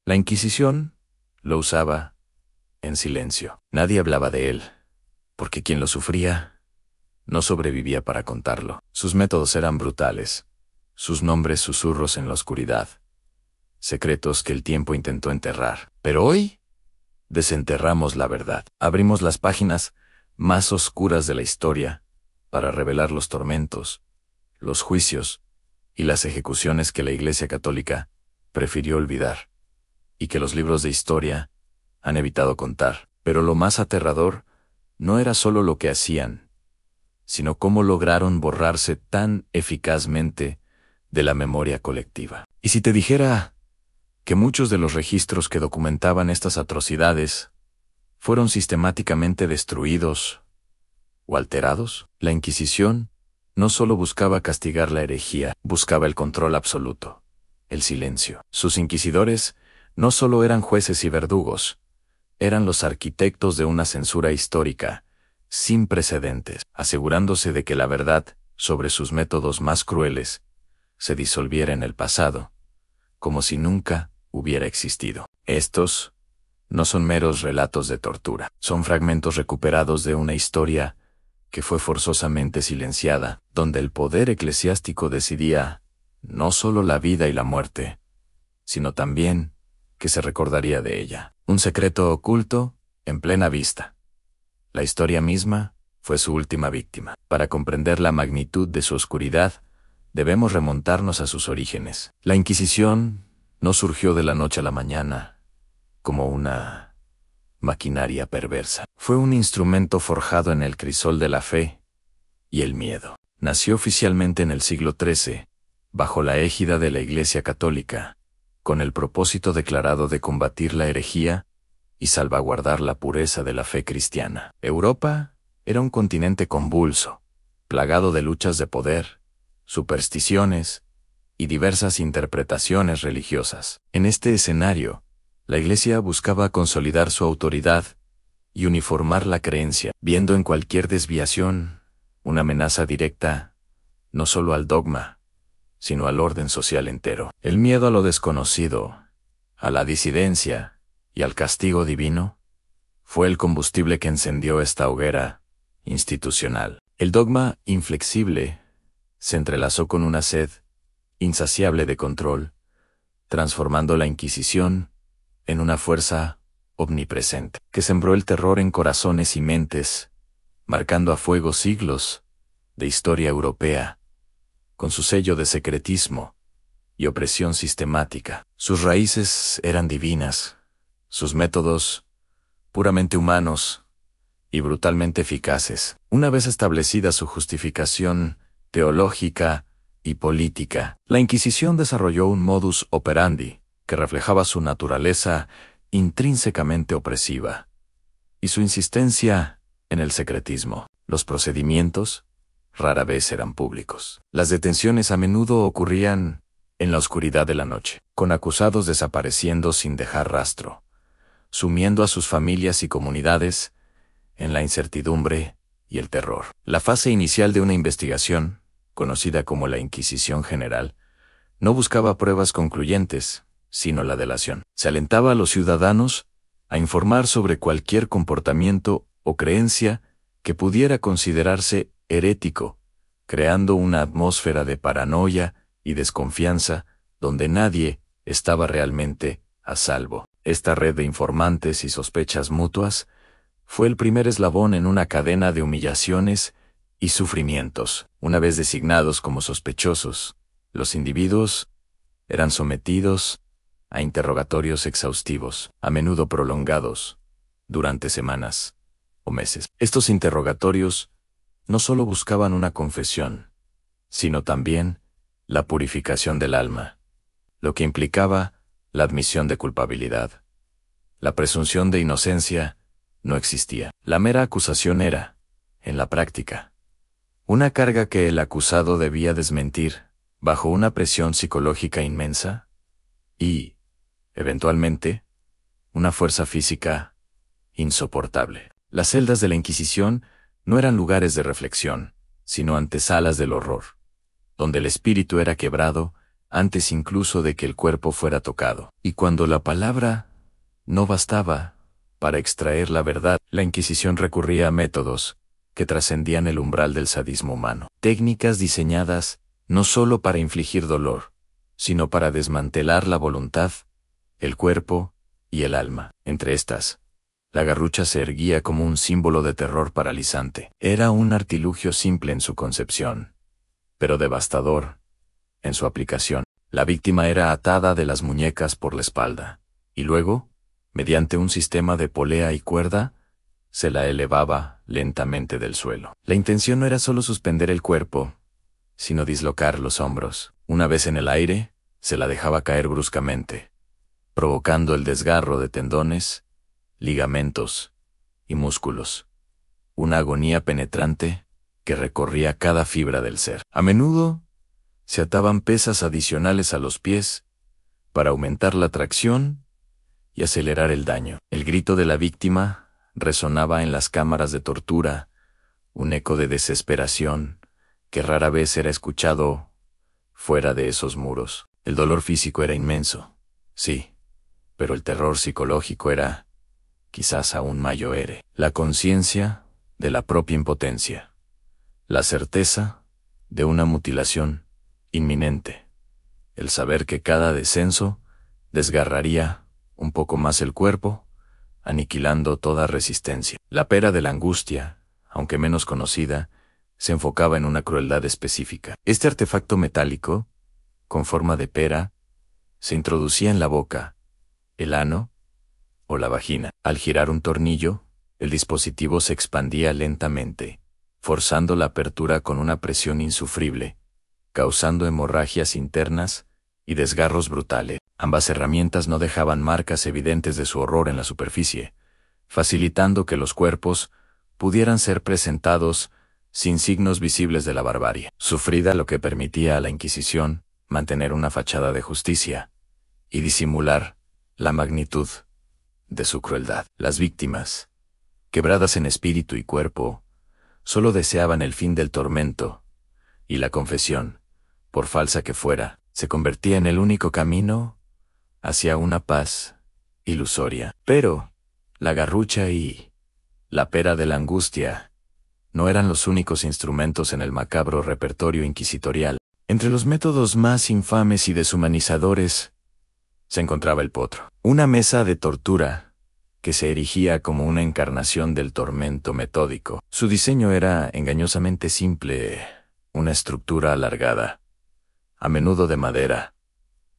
La Inquisición lo usaba en silencio. Nadie hablaba de él, porque quien lo sufría no sobrevivía para contarlo. Sus métodos eran brutales, sus nombres susurros en la oscuridad, secretos que el tiempo intentó enterrar. Pero hoy desenterramos la verdad. Abrimos las páginas más oscuras de la historia para revelar los tormentos, los juicios y las ejecuciones que la Iglesia Católica prefirió olvidar y que los libros de historia han evitado contar. Pero lo más aterrador no era solo lo que hacían, sino cómo lograron borrarse tan eficazmente de la memoria colectiva. Y si te dijera que muchos de los registros que documentaban estas atrocidades fueron sistemáticamente destruidos o alterados, la Inquisición no solo buscaba castigar la herejía, buscaba el control absoluto, el silencio. Sus inquisidores no solo eran jueces y verdugos, eran los arquitectos de una censura histórica sin precedentes, asegurándose de que la verdad sobre sus métodos más crueles se disolviera en el pasado, como si nunca hubiera existido. Estos no son meros relatos de tortura, son fragmentos recuperados de una historia que fue forzosamente silenciada, donde el poder eclesiástico decidía no solo la vida y la muerte, sino también que se recordaría de ella. Un secreto oculto en plena vista. La historia misma fue su última víctima. Para comprender la magnitud de su oscuridad, debemos remontarnos a sus orígenes. La Inquisición no surgió de la noche a la mañana como una maquinaria perversa. Fue un instrumento forjado en el crisol de la fe y el miedo. Nació oficialmente en el siglo XIII, bajo la égida de la Iglesia Católica, con el propósito declarado de combatir la herejía y salvaguardar la pureza de la fe cristiana. Europa era un continente convulso, plagado de luchas de poder, supersticiones y diversas interpretaciones religiosas. En este escenario, la Iglesia buscaba consolidar su autoridad y uniformar la creencia, viendo en cualquier desviación una amenaza directa, no solo al dogma, sino al orden social entero. El miedo a lo desconocido, a la disidencia y al castigo divino, fue el combustible que encendió esta hoguera institucional. El dogma inflexible se entrelazó con una sed insaciable de control, transformando la Inquisición en una fuerza omnipresente, que sembró el terror en corazones y mentes, marcando a fuego siglos de historia europea, con su sello de secretismo y opresión sistemática. Sus raíces eran divinas, sus métodos puramente humanos y brutalmente eficaces. Una vez establecida su justificación teológica y política, la Inquisición desarrolló un modus operandi que reflejaba su naturaleza intrínsecamente opresiva y su insistencia en el secretismo. Los procedimientos rara vez eran públicos. Las detenciones a menudo ocurrían en la oscuridad de la noche, con acusados desapareciendo sin dejar rastro, sumiendo a sus familias y comunidades en la incertidumbre y el terror. La fase inicial de una investigación, conocida como la Inquisición General, no buscaba pruebas concluyentes, sino la delación. Se alentaba a los ciudadanos a informar sobre cualquier comportamiento o creencia que pudiera considerarse herético, creando una atmósfera de paranoia y desconfianza donde nadie estaba realmente a salvo. Esta red de informantes y sospechas mutuas fue el primer eslabón en una cadena de humillaciones y sufrimientos. Una vez designados como sospechosos, los individuos eran sometidos a interrogatorios exhaustivos, a menudo prolongados, durante semanas o meses. Estos interrogatorios no solo buscaban una confesión, sino también la purificación del alma, lo que implicaba la admisión de culpabilidad. La presunción de inocencia no existía. La mera acusación era, en la práctica, una carga que el acusado debía desmentir bajo una presión psicológica inmensa y, eventualmente, una fuerza física insoportable. Las celdas de la Inquisición no eran lugares de reflexión, sino antesalas del horror, donde el espíritu era quebrado antes incluso de que el cuerpo fuera tocado. Y cuando la palabra no bastaba para extraer la verdad, la Inquisición recurría a métodos que trascendían el umbral del sadismo humano. Técnicas diseñadas no solo para infligir dolor, sino para desmantelar la voluntad, el cuerpo y el alma. Entre estas, la garrucha se erguía como un símbolo de terror paralizante. Era un artilugio simple en su concepción, pero devastador en su aplicación. La víctima era atada de las muñecas por la espalda, y luego, mediante un sistema de polea y cuerda, se la elevaba lentamente del suelo. La intención no era solo suspender el cuerpo, sino dislocar los hombros. Una vez en el aire, se la dejaba caer bruscamente, provocando el desgarro de tendones, ligamentos y músculos. Una agonía penetrante que recorría cada fibra del ser. A menudo, se ataban pesas adicionales a los pies para aumentar la tracción y acelerar el daño. El grito de la víctima resonaba en las cámaras de tortura, un eco de desesperación que rara vez era escuchado fuera de esos muros. El dolor físico era inmenso, sí, pero el terror psicológico era quizás aún mayor. La conciencia de la propia impotencia, la certeza de una mutilación inminente, el saber que cada descenso desgarraría un poco más el cuerpo, aniquilando toda resistencia. La pera de la angustia, aunque menos conocida, se enfocaba en una crueldad específica. Este artefacto metálico, con forma de pera, se introducía en la boca, el ano o la vagina. Al girar un tornillo, el dispositivo se expandía lentamente, forzando la apertura con una presión insufrible, causando hemorragias internas y desgarros brutales. Ambas herramientas no dejaban marcas evidentes de su horror en la superficie, facilitando que los cuerpos pudieran ser presentados sin signos visibles de la barbarie sufrida, lo que permitía a la Inquisición mantener una fachada de justicia y disimular la magnitud de su crueldad. Las víctimas, quebradas en espíritu y cuerpo, solo deseaban el fin del tormento, y la confesión, por falsa que fuera, se convertía en el único camino hacia una paz ilusoria. Pero la garrucha y la pera de la angustia no eran los únicos instrumentos en el macabro repertorio inquisitorial. Entre los métodos más infames y deshumanizadores se encontraba el potro, una mesa de tortura que se erigía como una encarnación del tormento metódico. Su diseño era engañosamente simple, una estructura alargada, a menudo de madera,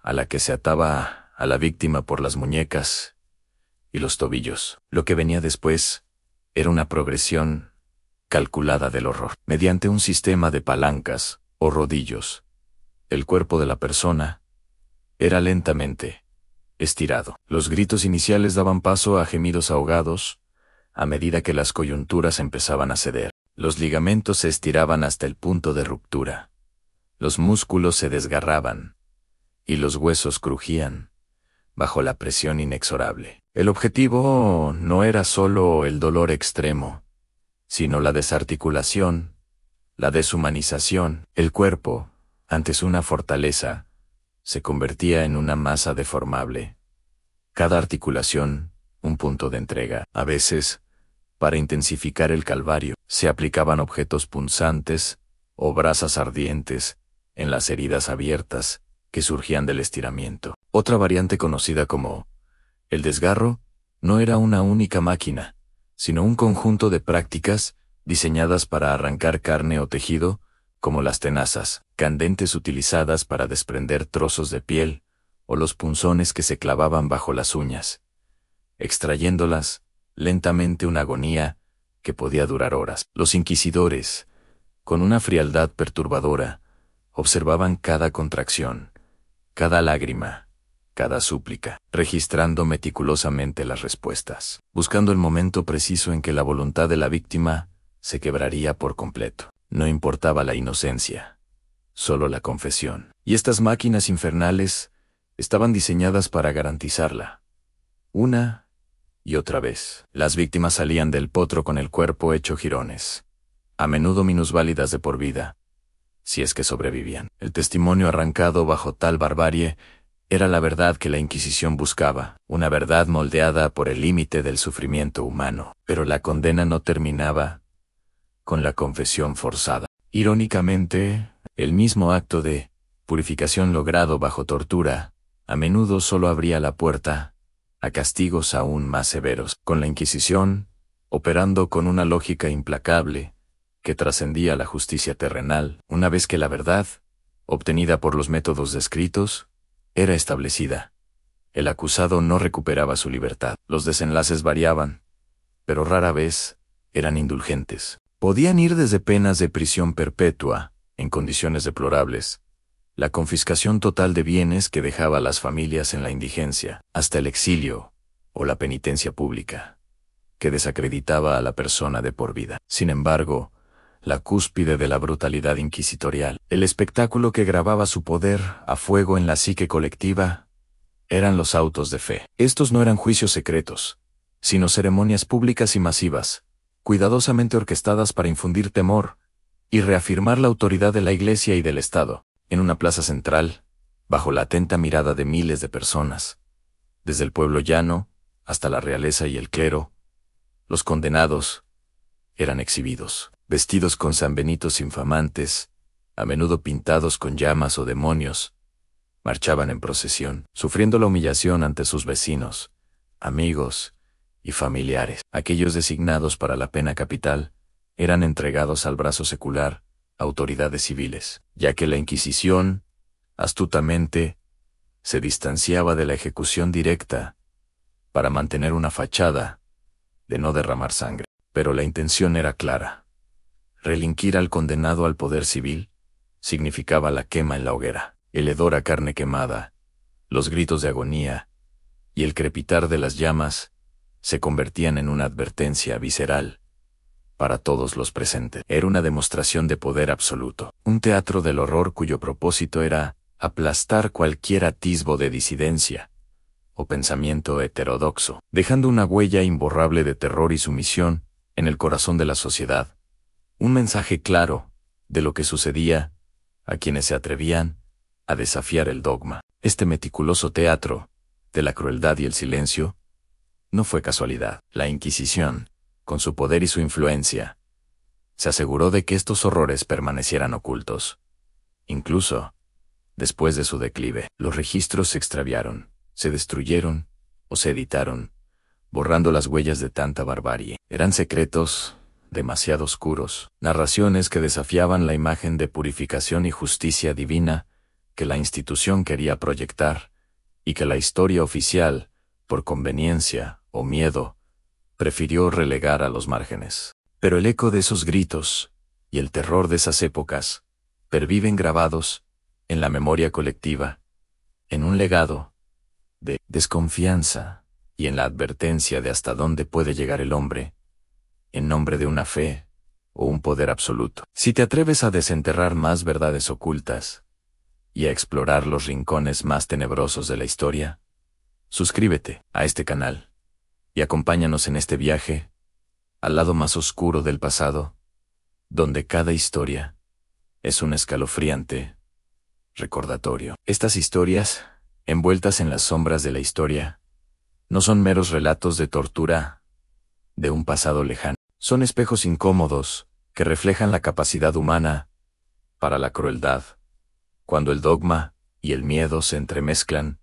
a la que se ataba a la víctima por las muñecas y los tobillos. Lo que venía después era una progresión calculada del horror. Mediante un sistema de palancas o rodillos, el cuerpo de la persona era lentamente estirado. Los gritos iniciales daban paso a gemidos ahogados a medida que las coyunturas empezaban a ceder. Los ligamentos se estiraban hasta el punto de ruptura. Los músculos se desgarraban y los huesos crujían bajo la presión inexorable. El objetivo no era solo el dolor extremo, sino la desarticulación, la deshumanización. El cuerpo, antes una fortaleza, se convertía en una masa deformable. Cada articulación, un punto de entrega. A veces, para intensificar el calvario, se aplicaban objetos punzantes o brasas ardientes en las heridas abiertas que surgían del estiramiento. Otra variante conocida como el desgarro no era una única máquina, sino un conjunto de prácticas diseñadas para arrancar carne o tejido, como las tenazas candentes utilizadas para desprender trozos de piel, o los punzones que se clavaban bajo las uñas, extrayéndolas lentamente, una agonía que podía durar horas. Los inquisidores, con una frialdad perturbadora, observaban cada contracción, cada lágrima, cada súplica, registrando meticulosamente las respuestas, buscando el momento preciso en que la voluntad de la víctima se quebraría por completo. No importaba la inocencia, solo la confesión. Y estas máquinas infernales estaban diseñadas para garantizarla. Una y otra vez, las víctimas salían del potro con el cuerpo hecho jirones, a menudo minusválidas de por vida, si es que sobrevivían. El testimonio arrancado bajo tal barbarie era la verdad que la Inquisición buscaba, una verdad moldeada por el límite del sufrimiento humano. Pero la condena no terminaba con la confesión forzada. Irónicamente, el mismo acto de purificación logrado bajo tortura, a menudo solo abría la puerta a castigos aún más severos, con la Inquisición operando con una lógica implacable que trascendía la justicia terrenal. Una vez que la verdad, obtenida por los métodos descritos, era establecida, el acusado no recuperaba su libertad. Los desenlaces variaban, pero rara vez eran indulgentes. Podían ir desde penas de prisión perpetua, en condiciones deplorables, la confiscación total de bienes que dejaba a las familias en la indigencia, hasta el exilio o la penitencia pública, que desacreditaba a la persona de por vida. Sin embargo, la cúspide de la brutalidad inquisitorial, el espectáculo que grababa su poder a fuego en la psique colectiva, eran los autos de fe. Estos no eran juicios secretos, sino ceremonias públicas y masivas, cuidadosamente orquestadas para infundir temor y reafirmar la autoridad de la Iglesia y del Estado. En una plaza central, bajo la atenta mirada de miles de personas, desde el pueblo llano hasta la realeza y el clero, los condenados eran exhibidos, vestidos con sanbenitos infamantes, a menudo pintados con llamas o demonios, marchaban en procesión, sufriendo la humillación ante sus vecinos, amigos y familiares. Aquellos designados para la pena capital eran entregados al brazo secular a autoridades civiles, ya que la Inquisición, astutamente, se distanciaba de la ejecución directa para mantener una fachada de no derramar sangre. Pero la intención era clara. Relinquir al condenado al poder civil significaba la quema en la hoguera, el hedor a carne quemada, los gritos de agonía y el crepitar de las llamas se convertían en una advertencia visceral para todos los presentes. Era una demostración de poder absoluto, un teatro del horror cuyo propósito era aplastar cualquier atisbo de disidencia o pensamiento heterodoxo, dejando una huella imborrable de terror y sumisión en el corazón de la sociedad, un mensaje claro de lo que sucedía a quienes se atrevían a desafiar el dogma. Este meticuloso teatro de la crueldad y el silencio no fue casualidad. La Inquisición, con su poder y su influencia, se aseguró de que estos horrores permanecieran ocultos. Incluso, después de su declive, los registros se extraviaron, se destruyeron o se editaron, borrando las huellas de tanta barbarie. Eran secretos demasiado oscuros, narraciones que desafiaban la imagen de purificación y justicia divina que la institución quería proyectar, y que la historia oficial, por conveniencia o miedo, prefirió relegar a los márgenes. Pero el eco de esos gritos y el terror de esas épocas perviven grabados en la memoria colectiva, en un legado de desconfianza y en la advertencia de hasta dónde puede llegar el hombre, en nombre de una fe o un poder absoluto. Si te atreves a desenterrar más verdades ocultas y a explorar los rincones más tenebrosos de la historia, suscríbete a este canal y acompáñanos en este viaje al lado más oscuro del pasado, donde cada historia es un escalofriante recordatorio. Estas historias, envueltas en las sombras de la historia, no son meros relatos de tortura de un pasado lejano. Son espejos incómodos que reflejan la capacidad humana para la crueldad, cuando el dogma y el miedo se entremezclan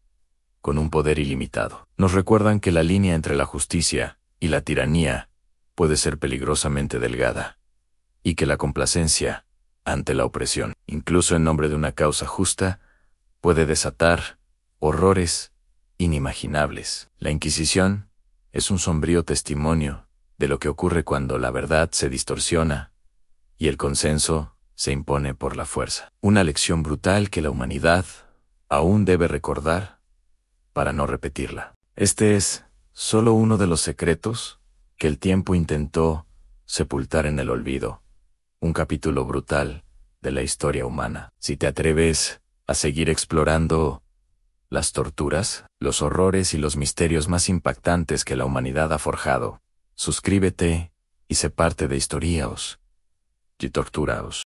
con un poder ilimitado. Nos recuerdan que la línea entre la justicia y la tiranía puede ser peligrosamente delgada, y que la complacencia ante la opresión, incluso en nombre de una causa justa, puede desatar horrores inimaginables. La Inquisición es un sombrío testimonio de lo que ocurre cuando la verdad se distorsiona y el consenso se impone por la fuerza. Una lección brutal que la humanidad aún debe recordar para no repetirla. Este es solo uno de los secretos que el tiempo intentó sepultar en el olvido, un capítulo brutal de la historia humana. Si te atreves a seguir explorando las torturas, los horrores y los misterios más impactantes que la humanidad ha forjado, suscríbete y sé parte de Historiaos y Torturaos.